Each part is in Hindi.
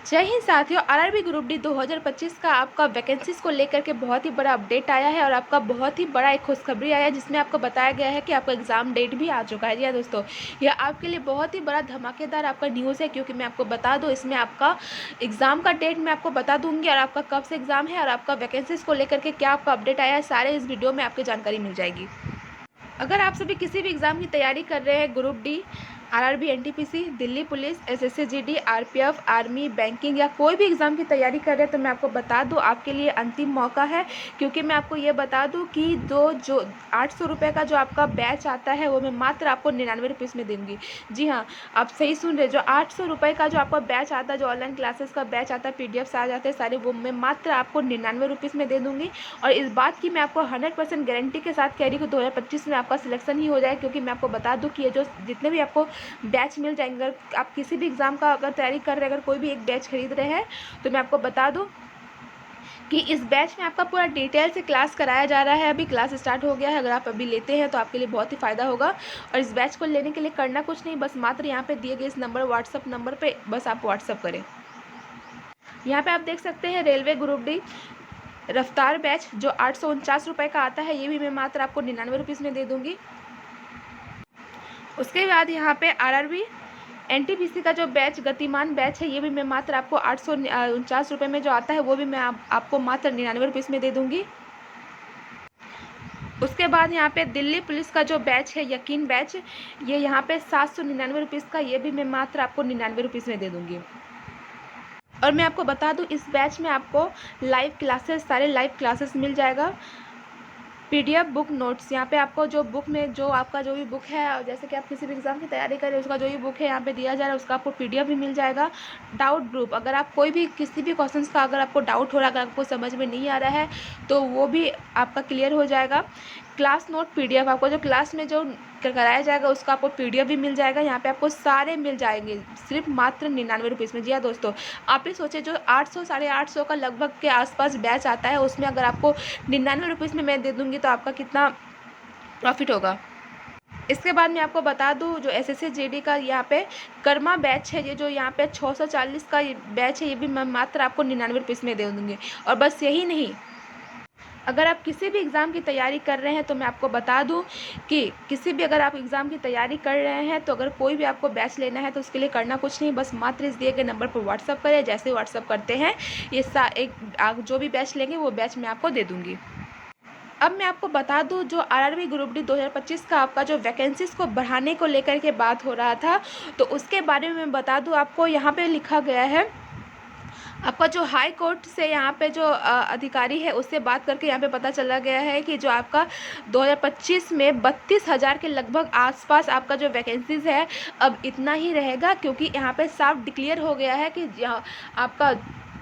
जय हिंद साथियों। आरआरबी ग्रुप डी 2025 का आपका वैकेंसीज को लेकर के बहुत ही बड़ा अपडेट आया है और आपका बहुत ही बड़ा एक खुशखबरी आया है जिसमें आपको बताया गया है कि आपका एग्ज़ाम डेट भी आ चुका है। जी हाँ दोस्तों, यह आपके लिए बहुत ही बड़ा धमाकेदार आपका न्यूज़ है, क्योंकि मैं आपको बता दूं इसमें आपका एग्ज़ाम का डेट मैं आपको बता दूंगी और आपका कब से एग्ज़ाम है और आपका वैकेंसीज को लेकर के क्या आपका अपडेट आया है, सारे इस वीडियो में आपकी जानकारी मिल जाएगी। अगर आप सभी किसी भी एग्ज़ाम की तैयारी कर रहे हैं, group D, RRB, NTPC, Delhi police, SSC GD, RPF, army, banking या कोई भी एग्ज़ाम की तैयारी कर रहे हैं, तो मैं आपको बता दूं आपके लिए अंतिम मौका है। क्योंकि मैं आपको ये बता दूं कि जो 800 रुपये का जो आपका बैच आता है वो मैं मात्र आपको 99 रुपीज़ में दूँगी। जी हाँ, आप सही सुन रहे, जो 800 रुपये का जो आपका बैच आता है, जो ऑनलाइन क्लासेस का बैच आता है, पीडीएफ्स आ जाते हैं सारे, वो मैं मात्र आपको 99 रुपीज़ में दे दूँगी। और इस बात की मैं आपको 100% गारंटी के साथ कह रही हूँ कि 2025 में आपका सिलेक्शन ही हो जाए। क्योंकि मैं आपको बता दूं कि ये जो जितने भी आपको बैच मिल जाएंगे, अगर आप किसी भी एग्ज़ाम का अगर तैयारी कर रहे हैं, अगर कोई भी एक बैच खरीद रहे हैं, तो मैं आपको बता दूं कि इस बैच में आपका पूरा डिटेल से क्लास कराया जा रहा है। अभी क्लास स्टार्ट हो गया है, अगर आप अभी लेते हैं तो आपके लिए बहुत ही फ़ायदा होगा। और इस बैच को लेने के लिए करना कुछ नहीं, बस मात्र यहाँ पे दिए गए इस नंबर व्हाट्सअप नंबर पे बस आप व्हाट्सअप करें। यहाँ पे आप देख सकते हैं रेलवे ग्रुप डी रफ्तार बैच जो 849 रुपये का आता है, ये भी मैं मात्र आपको 99 रुपीज़ में दे दूँगी। उसके बाद यहाँ पे आरआरबी एनटीपीसी का जो बैच गतिमान बैच है, ये भी मैं मात्र आपको 849 रुपये में जो आता है, वो भी मैं आपको मात्र 99 रुपीज़ में दे दूँगी। उसके बाद यहाँ पे दिल्ली पुलिस का जो बैच है यकीन बैच, ये यहाँ पे 799 रुपीज़ का, ये भी मैं मात्र आपको 99 रुपीज़ में दे दूँगी। और मैं आपको बता दूं इस बैच में आपको लाइव क्लासेस, सारे लाइव क्लासेस मिल जाएगा। पीडीएफ बुक नोट्स, यहाँ पे आपको जो बुक में जो आपका जो भी बुक है, जैसे कि आप किसी भी एग्ज़ाम की तैयारी करें, उसका जो भी बुक है यहाँ पे दिया जा रहा है, उसका आपको पीडीएफ भी मिल जाएगा। डाउट ग्रुप, अगर आप कोई भी किसी भी क्वेश्चंस का अगर आपको डाउट हो रहा है, अगर आपको समझ में नहीं आ रहा है, तो वो भी आपका क्लियर हो जाएगा। क्लास नोट पीडीएफ, आपको जो क्लास में जो कराया जाएगा उसका आपको पीडीएफ भी मिल जाएगा। यहाँ पे आपको सारे मिल जाएंगे सिर्फ मात्र 99 रुपीज़ में। जी हाँ दोस्तों, आप ही सोचे जो 800 साढ़े 800 का लगभग के आसपास बैच आता है, उसमें अगर आपको 99 रुपीज़ में मैं दे दूँगी तो आपका कितना प्रॉफिट होगा। इसके बाद मैं आपको बता दूं जो एसएससी जीडी का यहाँ पे कर्मा बैच है, ये जो यहाँ पे 640 का बैच है, ये भी मैं मात्र आपको 99 रुपीज़ में दे दूँगी। और बस यही नहीं, अगर आप किसी भी एग्ज़ाम की तैयारी कर रहे हैं तो मैं आपको बता दूं कि किसी भी अगर आप एग्ज़ाम की तैयारी कर रहे हैं, तो अगर कोई भी आपको बैच लेना है तो उसके लिए करना कुछ नहीं, बस मात्र इस दिए गए नंबर पर व्हाट्सअप करें। जैसे व्हाट्सअप करते हैं, ये आप जो भी बैच लेंगे वो बैच मैं आपको दे दूँगी। अब मैं आपको बता दूं जो आरआरबी ग्रुप डी 2025 का आपका जो वैकेंसीज़ को बढ़ाने को लेकर के बात हो रहा था, तो उसके बारे में मैं बता दूं आपको। यहाँ पे लिखा गया है, आपका जो हाई कोर्ट से यहाँ पे जो अधिकारी है उससे बात करके यहाँ पे पता चला गया है कि जो आपका 2025 में 32,000 के लगभग आसपास आपका जो वैकेंसीज़ है, अब इतना ही रहेगा। क्योंकि यहाँ पे साफ डिक्लेयर हो गया है कि आपका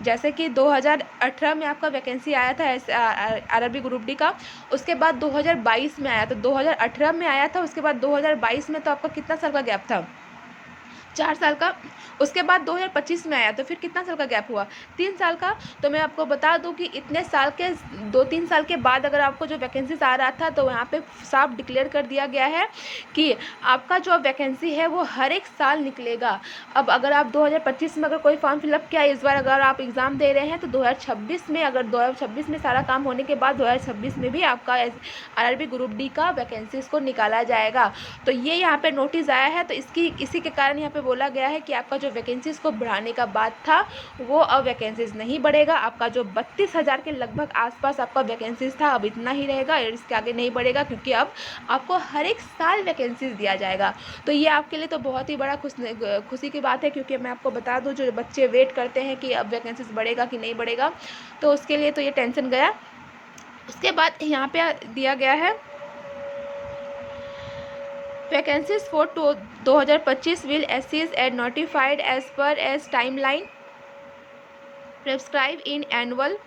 जैसे कि 2018 में आपका वैकेंसी आया था आरआरबी ग्रुप डी का, उसके बाद 2022 में आया था, 2018 में आया था, उसके बाद 2022 में, तो आपका कितना साल का गैप था? 4 साल का। उसके बाद 2025 में आया, तो फिर कितना साल का गैप हुआ? 3 साल का। तो मैं आपको बता दूं कि इतने साल के 2-3 साल के बाद अगर आपको जो वैकेंसीज आ रहा था, तो यहाँ पे साफ डिक्लेयर कर दिया गया है कि आपका जो वैकेंसी है वो हर एक साल निकलेगा। अब अगर आप 2025 में अगर कोई फॉर्म फिलअप किया, इस बार अगर आप एग्ज़ाम दे रहे हैं, तो 2026 में, अगर 2026 में सारा काम होने के बाद 2026 में भी आपका आरआरबी ग्रुप डी का वैकेंसीज को निकाला जाएगा। तो ये यहाँ पे नोटिस आया है, तो इसी के कारण यहाँ पे बोला गया है कि आपका जो वैकेंसीज़ को बढ़ाने का बात था, वो अब वैकेंसीज़ नहीं बढ़ेगा। आपका जो 32,000 के लगभग आसपास आपका वैकेंसीज़ था, अब इतना ही रहेगा, इसके आगे नहीं बढ़ेगा, क्योंकि अब आपको हर एक साल वैकेंसीज़ दिया जाएगा। तो ये आपके लिए तो बहुत ही बड़ा खुशी की बात है, क्योंकि मैं आपको बता दूँ जो बच्चे वेट करते हैं कि अब वैकेंसीज़ बढ़ेगा कि नहीं बढ़ेगा, तो उसके लिए तो ये टेंशन गया। उसके बाद यहाँ पे दिया गया है, vacancies for 2025 will assess and notified as per as timeline prescribed in annual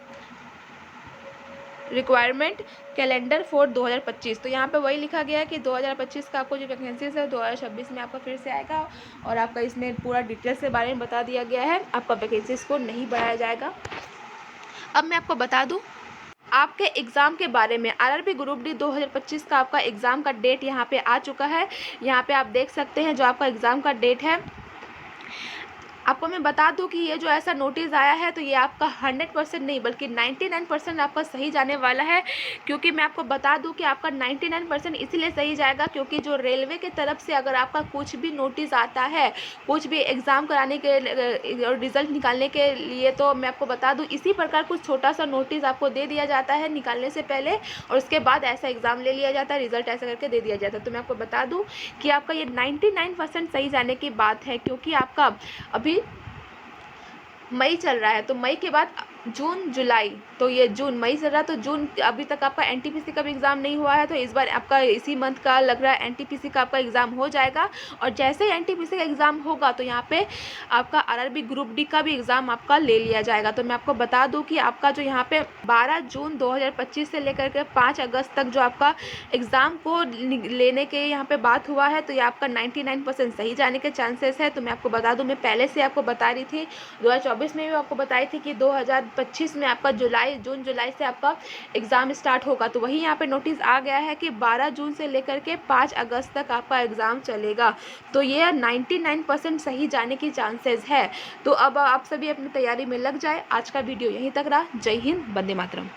requirement calendar for 2025। तो यहाँ पे वही लिखा गया है कि 2025 का आपको जो वैकेंसीज है 2026 में आपका फिर से आएगा, और आपका इसमें पूरा डिटेल्स के बारे में बता दिया गया है, आपका वैकेंसीज को नहीं बढ़ाया जाएगा। अब मैं आपको बता दूँ आपके एग्ज़ाम के बारे में। आरआरबी ग्रुप डी 2025 का आपका एग्ज़ाम का डेट यहाँ पे आ चुका है। यहाँ पे आप देख सकते हैं जो आपका एग्ज़ाम का डेट है, आपको मैं बता दूं कि ये जो ऐसा नोटिस आया है तो ये आपका 100% नहीं बल्कि 99% आपका सही जाने वाला है। क्योंकि मैं आपको बता दूं कि आपका 99% इसीलिए सही जाएगा क्योंकि जो रेलवे के तरफ से अगर आपका कुछ भी नोटिस आता है, कुछ भी एग्ज़ाम कराने के और रिज़ल्ट निकालने के लिए, तो मैं आपको बता दूँ इसी प्रकार कुछ छोटा सा नोटिस आपको दे दिया जाता है निकालने से पहले, और उसके बाद ऐसा एग्ज़ाम ले लिया जाता है, रिज़ल्ट ऐसा करके दे दिया जाता है। तो मैं आपको बता दूँ कि आपका ये 99% सही जाने की बात है, क्योंकि आपका अभी मई चल रहा है, तो मई के बाद जून जुलाई, तो ये जून मई चल रहा है, तो जून अभी तक आपका एनटीपीसी का भी एग्ज़ाम नहीं हुआ है, तो इस बार आपका इसी मंथ का लग रहा है एनटीपीसी का आपका एग्ज़ाम हो जाएगा। और जैसे ही एनटीपीसी का एग्ज़ाम होगा तो यहाँ पे आपका आरआरबी ग्रुप डी का भी एग्ज़ाम आपका ले लिया जाएगा। तो मैं आपको बता दूँ कि आपका जो यहाँ पे 12 जून 2025 से लेकर के 5 अगस्त तक जो आपका एग्ज़ाम को लेने के यहाँ पे बात हुआ है, तो ये आपका 99% सही जाने के चांसेस है। तो मैं आपको बता दूँ, मैं पहले से आपको बता रही थी 2024 में भी आपको बताई थी कि 2025 में आपका जून जुलाई से आपका एग्ज़ाम स्टार्ट होगा। तो वही यहाँ पे नोटिस आ गया है कि 12 जून से लेकर के 5 अगस्त तक आपका एग्ज़ाम चलेगा। तो ये 99% सही जाने की चांसेस है। तो अब आप सभी अपनी तैयारी में लग जाए। आज का वीडियो यहीं तक रहा। जय हिंद, वंदे मातरम।